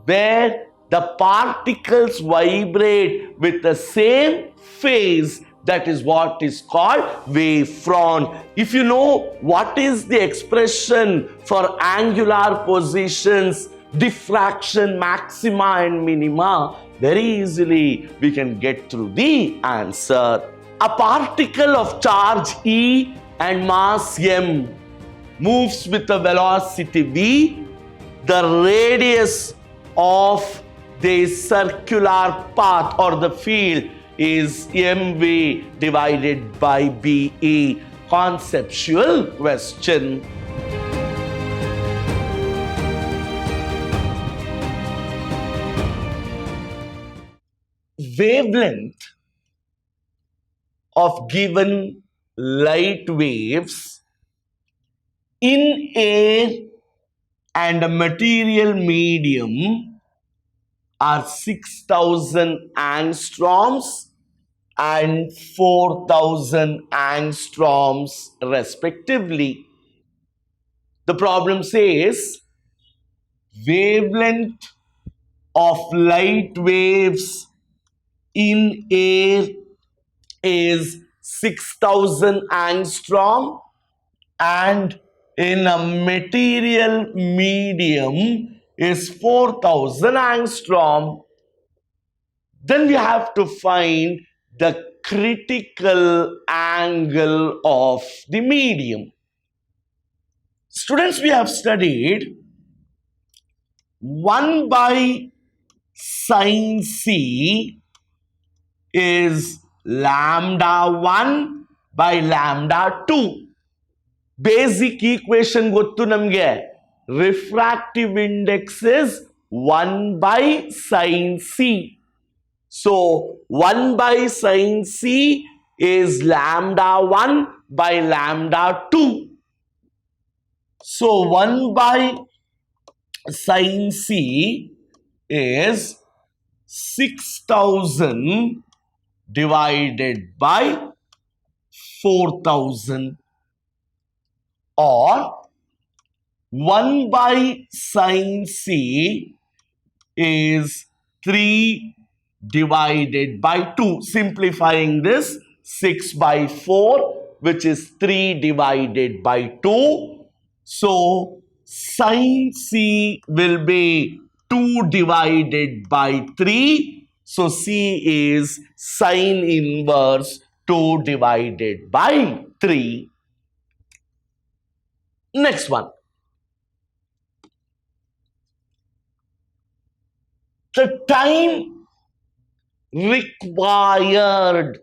where the particles vibrate with the same phase. That is what is called wavefront. If you know what is the expression for angular positions, diffraction maxima and minima, very easily we can get through the answer. A particle of charge E and mass m moves with a velocity v. The radius of the circular path or the field is mv divided by be. Conceptual question. Wavelength of given light waves in air and a material medium are 6000 angstroms and 4000 angstroms respectively. The problem says wavelength of light waves in air is 6000 angstrom and in a material medium is 4000 angstrom. Then we have to find the critical angle of the medium. Students, we have studied 1 by sin C is lambda 1 by lambda 2. Basic equation gottu namge. Refractive index is 1 by sin C. So 1 by sin C is lambda 1 by lambda 2. So 1 by sin C is 6000 divided by 4000, or 1 by sin C is 3 divided by 2. Simplifying this, 6 by 4, which is 3 divided by 2. So sin C will be 2 divided by 3. So C is sin inverse 2 divided by 3. Next one. The time required,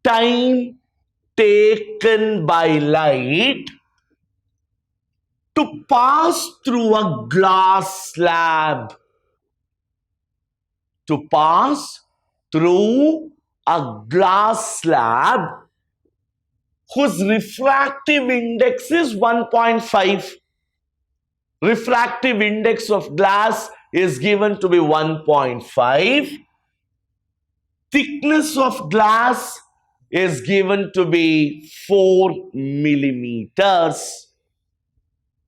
time taken by light to pass through a glass slab, to pass through a glass slab whose refractive index is 1.5. Refractive index of glass is given to be 1.5. Thickness of glass is given to be 4 millimeters.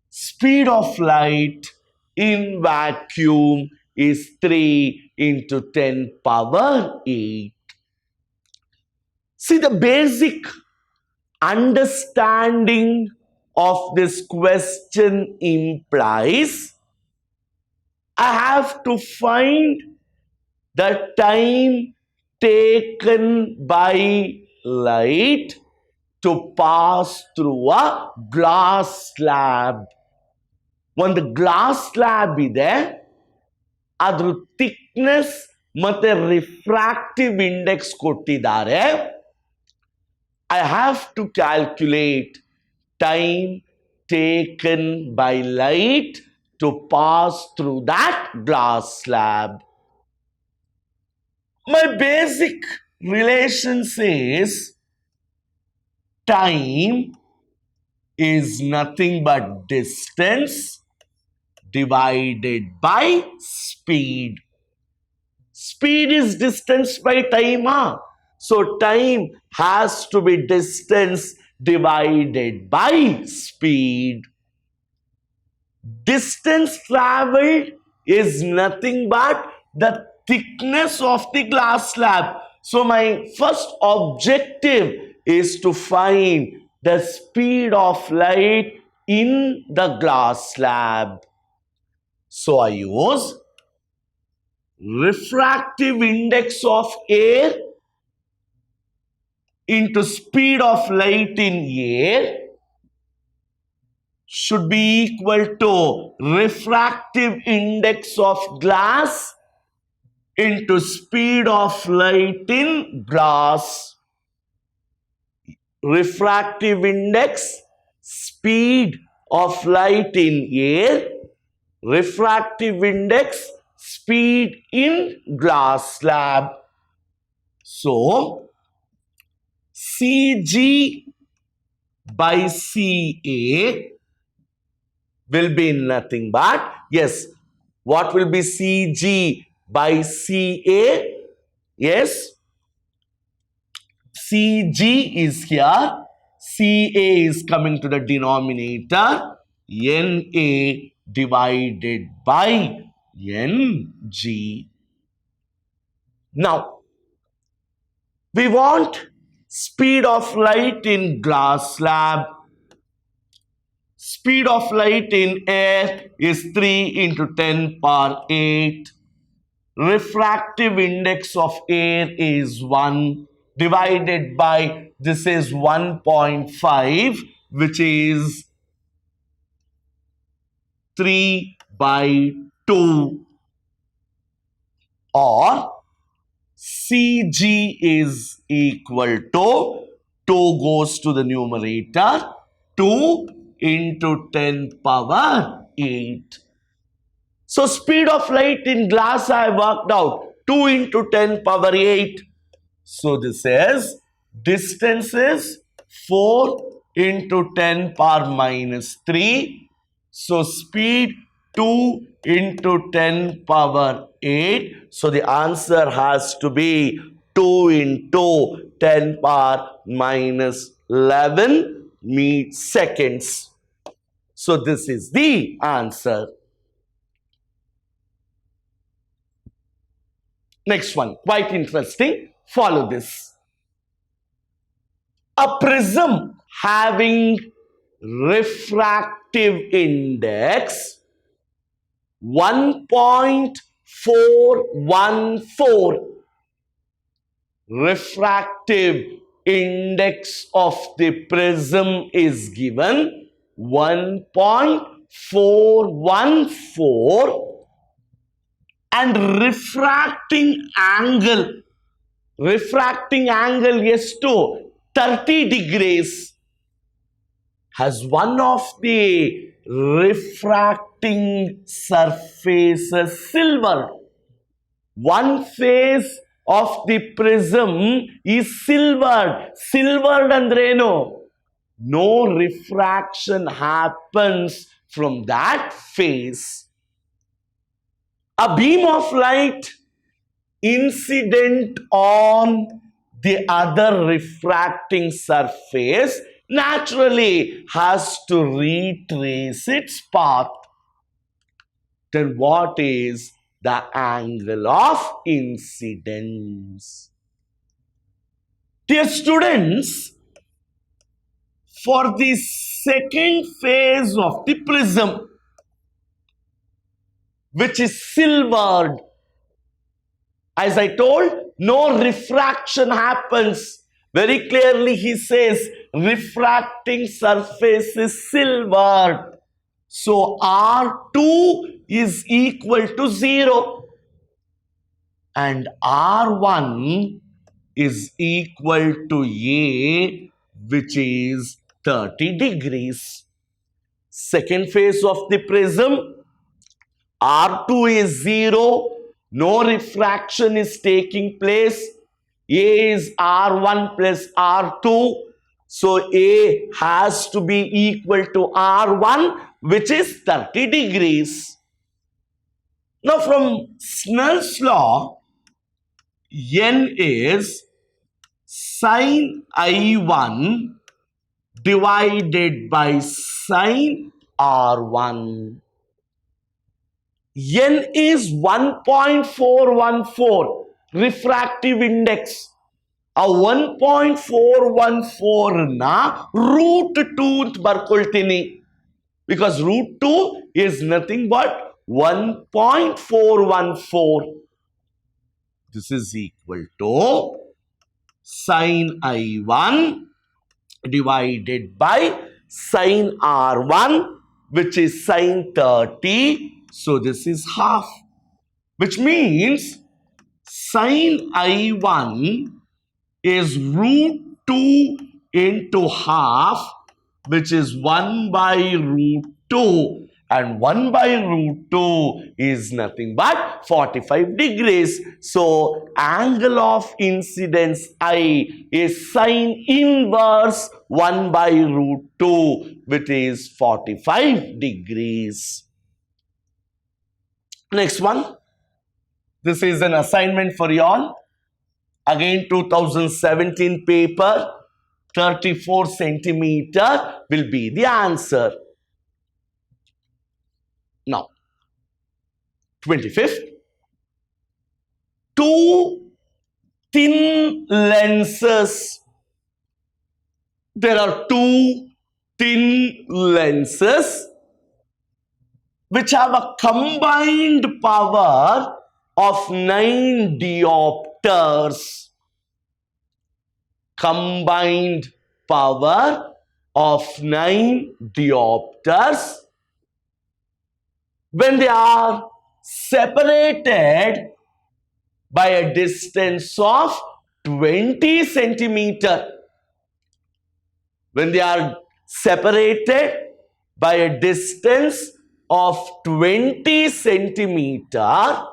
Speed of light in vacuum is 3 into 10 power 8. See, the basic understanding of this question implies I have to find the time taken by light to pass through a glass slab. ಒಂದು glass slab ಇದೆ, ಅದ್ರ thickness ಮತ್ತೆ refractive index ಕೊಟ್ಟಿದ್ದಾರೆ. I have to calculate time taken by light to pass through that glass slab. My basic relation says time is nothing but distance divided by speed. Speed is distance by time. So time has to be distance divided by speed. Distance traveled is nothing but the thickness of the glass slab. So my first objective is to find the speed of light in the glass slab. So I use refractive index of air into speed of light in air should be equal to refractive index of glass into speed of light in glass. Refractive index, speed of light in air, refractive index, speed in glass slab. So, CG by CA will be nothing but, yes, what will be CG by CA? Yes, CG is here, CA is coming to the denominator, NA divided by NG. Now, we want speed of light in glass slab. Speed of light in air is 3 into 10 power 8. Refractive index of air is 1 divided by, this is 1.5, which is 3 by 2, or CG is equal to, 2 goes to the numerator, 2 into 10 power 8. So speed of light in glass I worked out, 2 into 10 power 8. So this is, distance is 4 into 10 power minus 3. So speed 2 into 10 power 8. So the answer has to be 2 into 10 power minus 11 seconds. So this is the answer. Next one, quite interesting. Follow this. A prism having refractive index 1.414. Refractive index of the prism is given 1.414, and refracting angle is to 30 degrees, has one of the refracting surfaces silver. One face of the prism is silvered. Silvered andreno. No refraction happens from that face. A beam of light incident on the other refracting surface naturally has to retrace its path. Then what is the angle of incidence? Dear students, for the second phase of the prism, which is silvered, as I told, no refraction happens. Very clearly he says refracting surface is silvered. So R2 is equal to 0 and R1 is equal to A, which is 30 degrees. Second phase of the prism, R2 is 0, no refraction is taking place. A is R1 plus R2. So A has to be equal to R1, which is 30 degrees. Now from Snell's law, N is sine I1 divided by sine R1. N is 1.414 refractive index. A 1.414 na root 2 ಅಂತ ಬರ್ಕೊಳ್ತೀನಿ. Because root 2 is nothing but 1.414. This is equal to sin I1 divided by sin R1, which is sin 30. So this is half, which means sin I1 is root 2 into half, which is 1 by root 2. And 1 by root 2 is nothing but 45 degrees. So angle of incidence I is sin inverse 1 by root 2, which is 45 degrees. Next one. This is an assignment for you all. Again, 2017 paper, 34 centimeter will be the answer. Now, 25th, two thin lenses. There are two thin lenses which have a combined power of 9 diopters. Combined power of 9 diopters. When they are separated by a distance of 20 centimeter. When they are separated by a distance of 20 centimeter,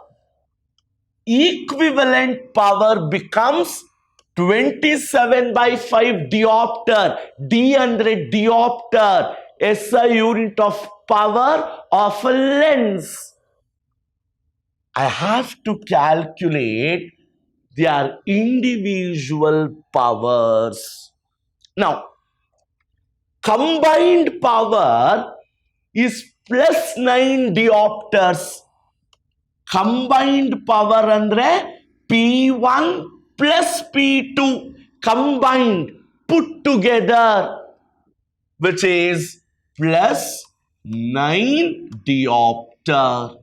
equivalent power becomes 27 by 5 diopter. D andre diopter, SI unit of power of a lens. I have to calculate their individual powers. Now, combined power is plus 9 diopters. Combined power andre P1 plus P2 combined, put together, which is plus 9 diopter.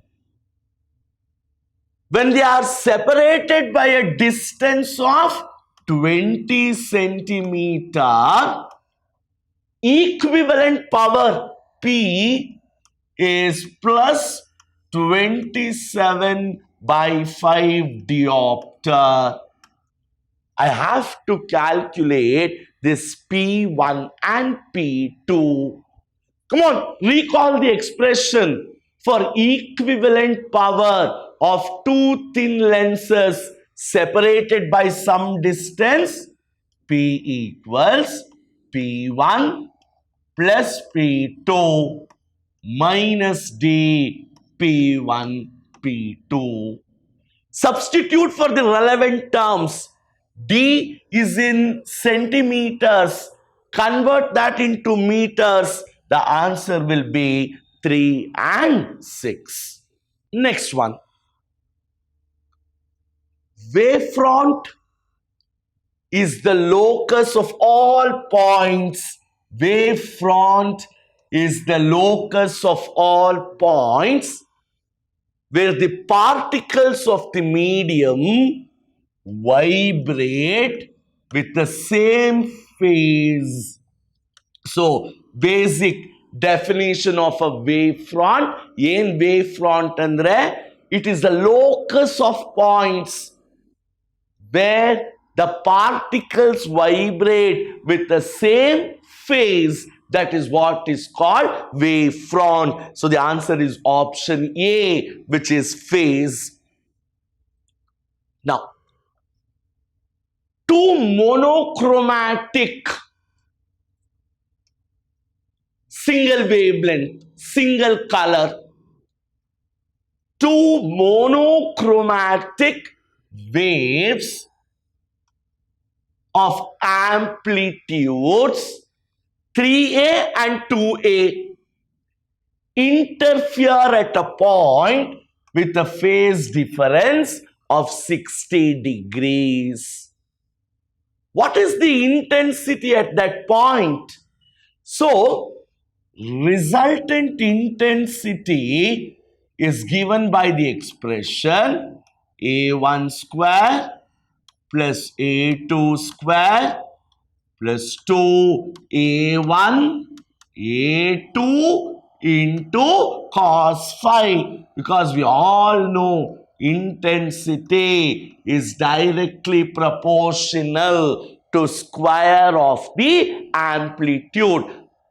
When they are separated by a distance of 20 centimeter, equivalent power P is plus 27 by 5 diopter. I have to calculate this P1 and P2. Come on, recall the expression for equivalent power of two thin lenses separated by some distance. P equals P1 plus P2 minus D P1 P2. Substitute for the relevant terms. D is in centimeters. Convert that into meters. The answer will be 3 and 6. Next one. Wavefront is the locus of all points. Wavefront is the locus of all points where the particles of the medium vibrate with the same phase. So, basic definition of a wavefront. Yen wavefront andre, it is the locus of points where the particles vibrate with the same phase. That is what is called wavefront. So the answer is option A, which is phase. Now, two monochromatic single wavelength, single color, two monochromatic waves of amplitudes 3A and 2A interfere at a point with a phase difference of 60 degrees. What is the intensity at that point? So, resultant intensity is given by the expression A1 square plus A2 square plus 2A1 A2 into cos phi, because we all know intensity is directly proportional to square of the amplitude.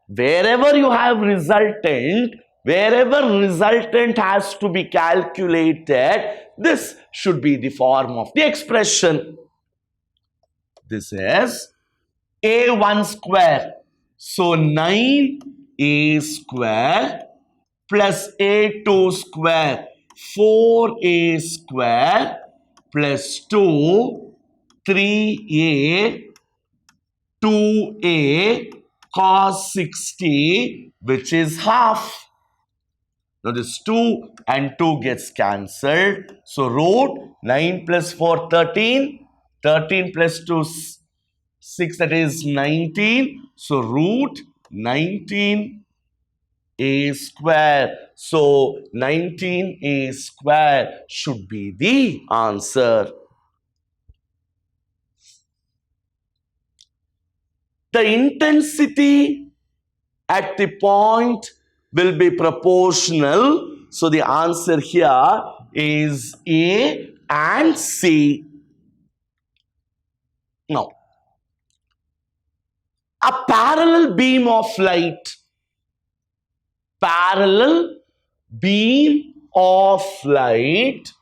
Wherever you have resultant, wherever resultant has to be calculated, this should be the form of the expression. This is A1 square. So 9A square plus A2 square, 4A square plus 2, 3A, 2A cos 60, which is half. Now this 2 and 2 gets cancelled. So root 9 plus 4, 13. 13 plus 2, 6, that is 19. So root 19A square. So 19A square should be the answer. The intensity at the point will be proportional. So the answer here is A and C. Now, a parallel beam of light, parallel beam of light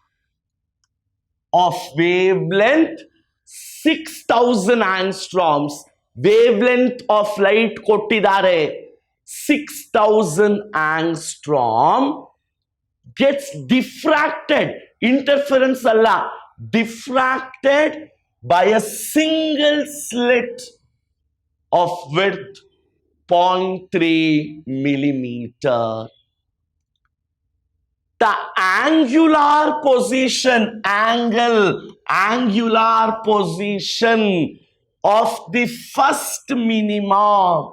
of wavelength 6000 angstroms, wavelength of light kottidare 6000 angstrom, gets diffracted, interference alla, diffracted by a single slit of width 0.3 millimeter. The angular position, angular position of the first minima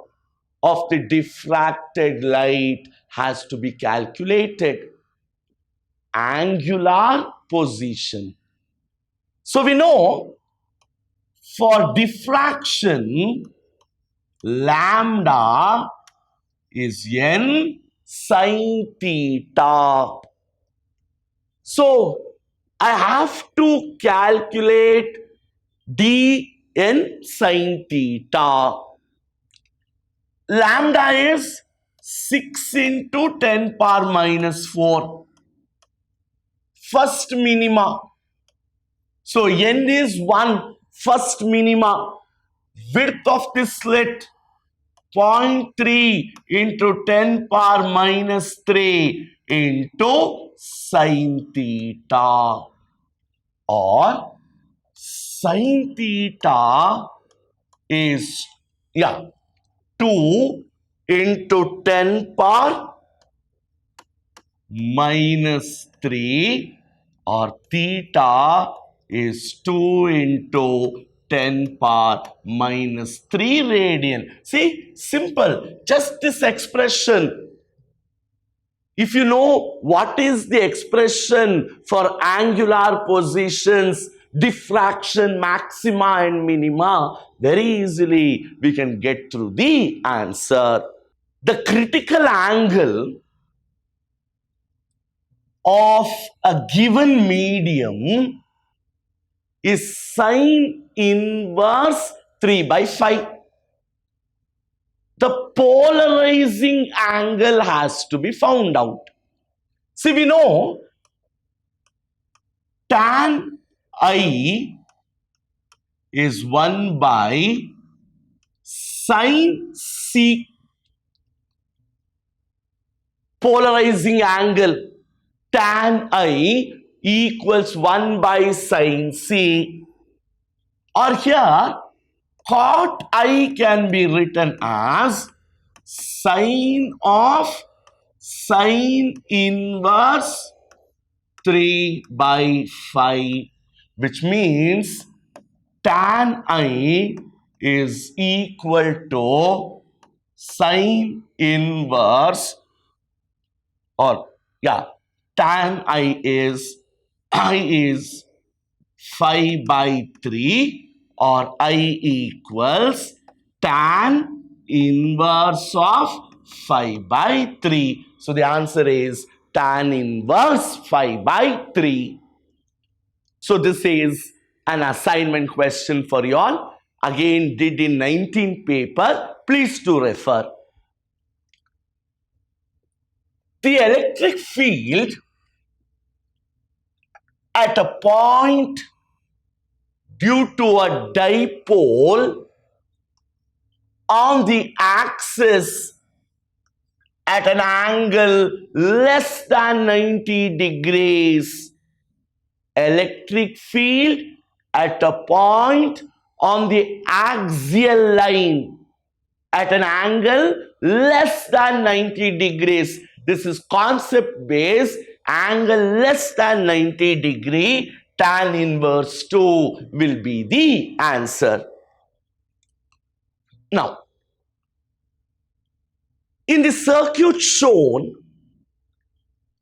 of the diffracted light has to be calculated. Angular position. So we know for diffraction, lambda is n sin theta. So I have to calculate dn sin theta. Lambda is 6 into 10 power minus 4. First minima. So n is 1, first minima. Width of this slit 0.3 into 10 power minus 3 into sin theta, or sin theta is 2 into 10 power minus 3, or theta is 2 into 10 power minus 3 radian. See, simple, just this expression. If you know what is the expression for angular positions, diffraction maxima and minima, very easily we can get through the answer. The critical angle of a given medium is sine inverse 3 by 5. The polarizing angle has to be found out. See, we know tan I is 1 by sine C. Polarizing angle tan I equals 1 by sine C. Or here, cot I can be written as sine of sine inverse 3 by 5, which means tan I is equal to sine inverse, or yeah, tan I is 5 by 3, or I equals tan inverse of 5 by 3. So the answer is tan inverse 5 by 3. So this is an assignment question for you all. Again, did in 19 paper. Please do refer. The electric field at a point due to a dipole on the axis at an angle less than 90 degrees. Electric field at a point on the axial line at an angle less than 90 degrees. This is concept based. Angle less than 90 degree, tan inverse 2 will be the answer. Now, in the circuit shown,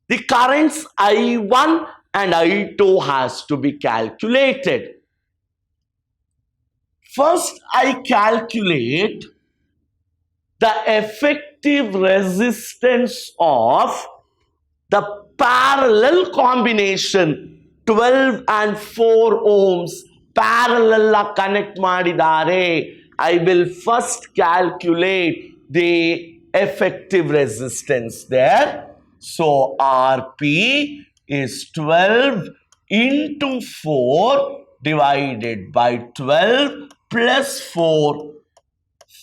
the currents I1 and I2 has to be calculated. First, I calculate the effective resistance of the parallel combination 12 and 4 ohms parallel connect madidare. I will first calculate the effective resistance there. So RP is 12 into 4 divided by 12 plus 4.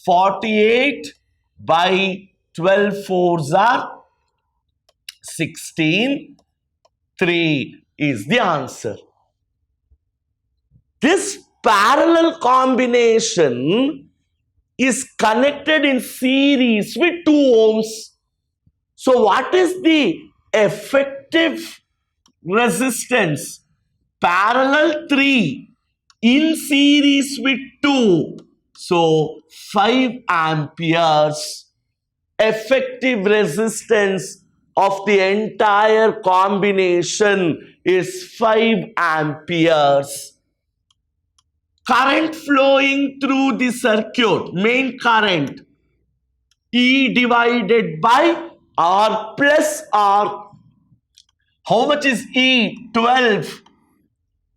48 by 12 fours are 16. 3 is the answer. This parallel combination is connected in series with 2 ohms. So what is the effective resistance? Parallel 3 in series with 2. So 5 amperes. Effective resistance of the entire combination is 5 amperes. Current flowing through the circuit, main current, E divided by R plus R. How much is E? 12.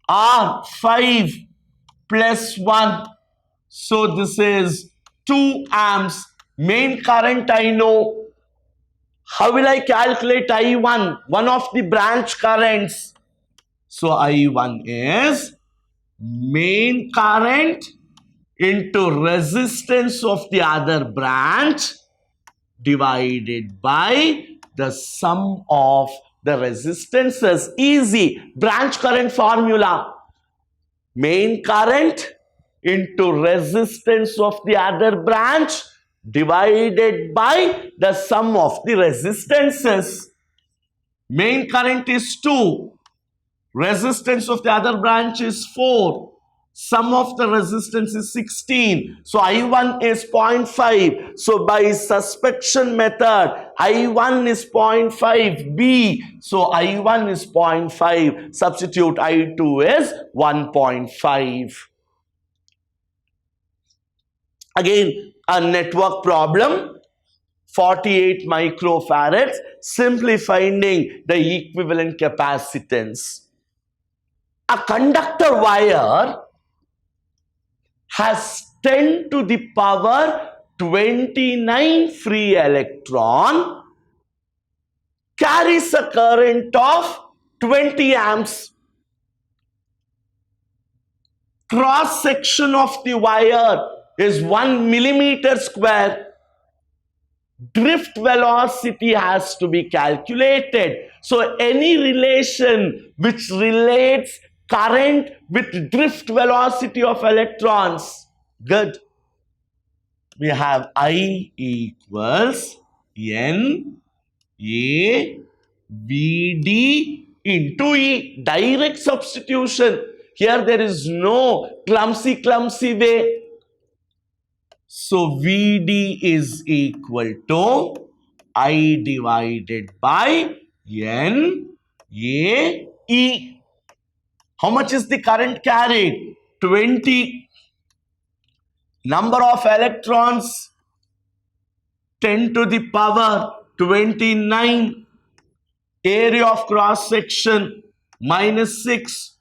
R 5 plus 1. So this is 2 amps. Main current I know. How will I calculate I1? One of the branch currents. So I1 is main current into resistance of the other branch divided by the sum of the resistances. Easy. Branch current formula. Main current into resistance of the other branch divided by the sum of the resistances. Main current is 2. Resistance of the other branch is 4. Sum of the resistance is 16. So I1 is 0.5. So by suspension method, I1 is 0.5 B. So I1 is 0.5. Substitute I2 is 1.5. Again, a network problem. 48 microfarads. Simply finding the equivalent capacitance. A conductor wire has 10 to the power 29 free electron, carries a current of 20 amps. Cross section of the wire is 1 millimeter square. Drift velocity has to be calculated. So any relation which relates current with drift velocity of electrons. Good. We have I equals N A V D into E. Direct substitution. Here there is no clumsy way. So VD is equal to I divided by NaE. How much is the current carried? 20. Number of electrons, 10 to the power 29. Area of cross section minus 6.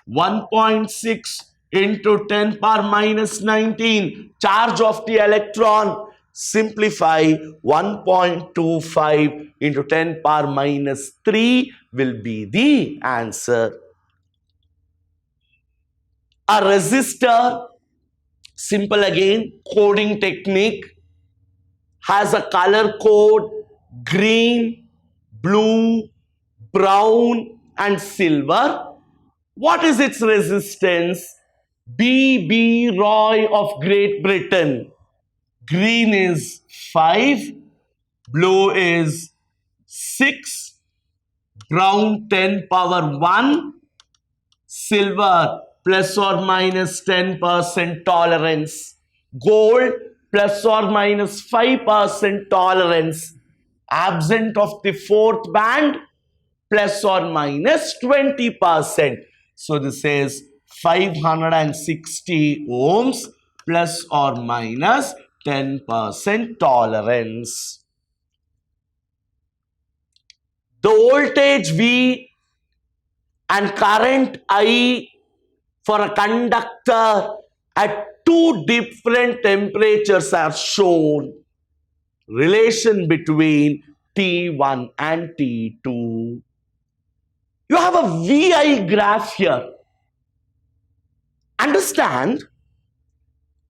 1.6 into 10 power minus 19. Charge of the electron. Simplify. 1.25 into 10 power minus 3 will be the answer. A resistor, simple again, coding technique, has a color code green, blue, brown and silver. What is its resistance? B.B. Roy of Great Britain. Green is 5, blue is 6, brown 10 power 1, silver plus or minus 10% tolerance, gold plus or minus 5% tolerance, absent of the fourth band plus or minus 20%. So this is 560 ohms plus or minus 10% tolerance. The voltage V and current I for a conductor at two different temperatures are shown. Relation between T1 and T2. You have a VI graph here. Understand,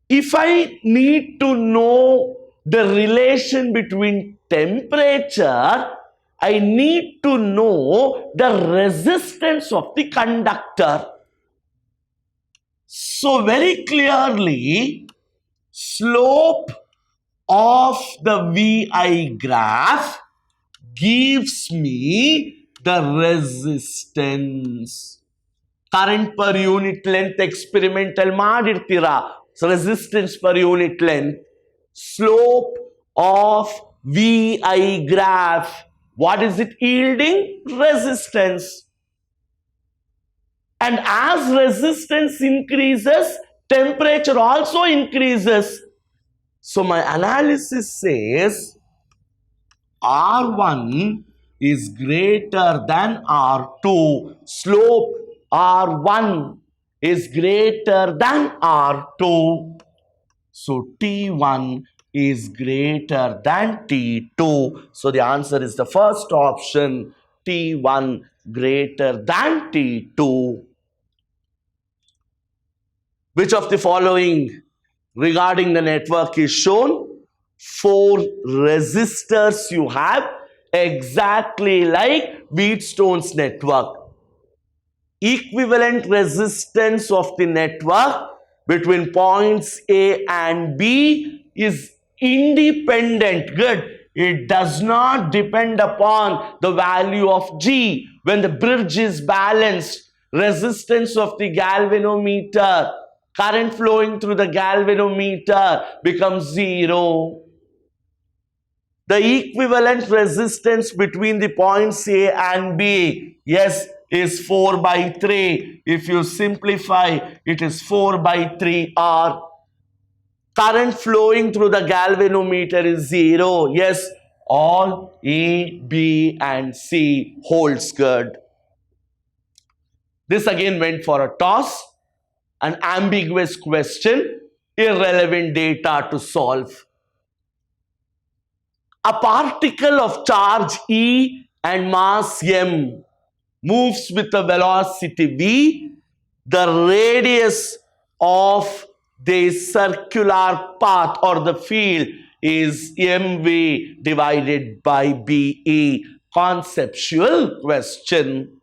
if I need to know the relation between temperature, I need to know the resistance of the conductor. So very clearly, slope of the VI graph gives me the resistance. Current per unit length experimental ಮಾಡಿರ್ತೀರಾ. So resistance per unit length. Slope of VI graph. What is it yielding? Resistance. And as resistance increases, temperature also increases. So my analysis says R1 is greater than R2. Slope R1 is greater than R2. So T1 is greater than T2. So the answer is the first option, T1 greater than T2. Which of the following regarding the network is shown? 4 resistors you have exactly like Wheatstone's network. Equivalent resistance of the network between points A and B is independent. Good. It does not depend upon the value of G. When the bridge is balanced, resistance of the galvanometer, current flowing through the galvanometer becomes 0. The equivalent resistance between the points A and B, yes, is 4 by 3. If you simplify, it is 4 by 3 R. Current flowing through the galvanometer is 0. Yes, all A, B and C holds good. This again went for a toss, an ambiguous question, irrelevant data to solve. A particle of charge E and mass m moves with a velocity v. The radius of the circular path or the field is mv divided by be. Conceptual question.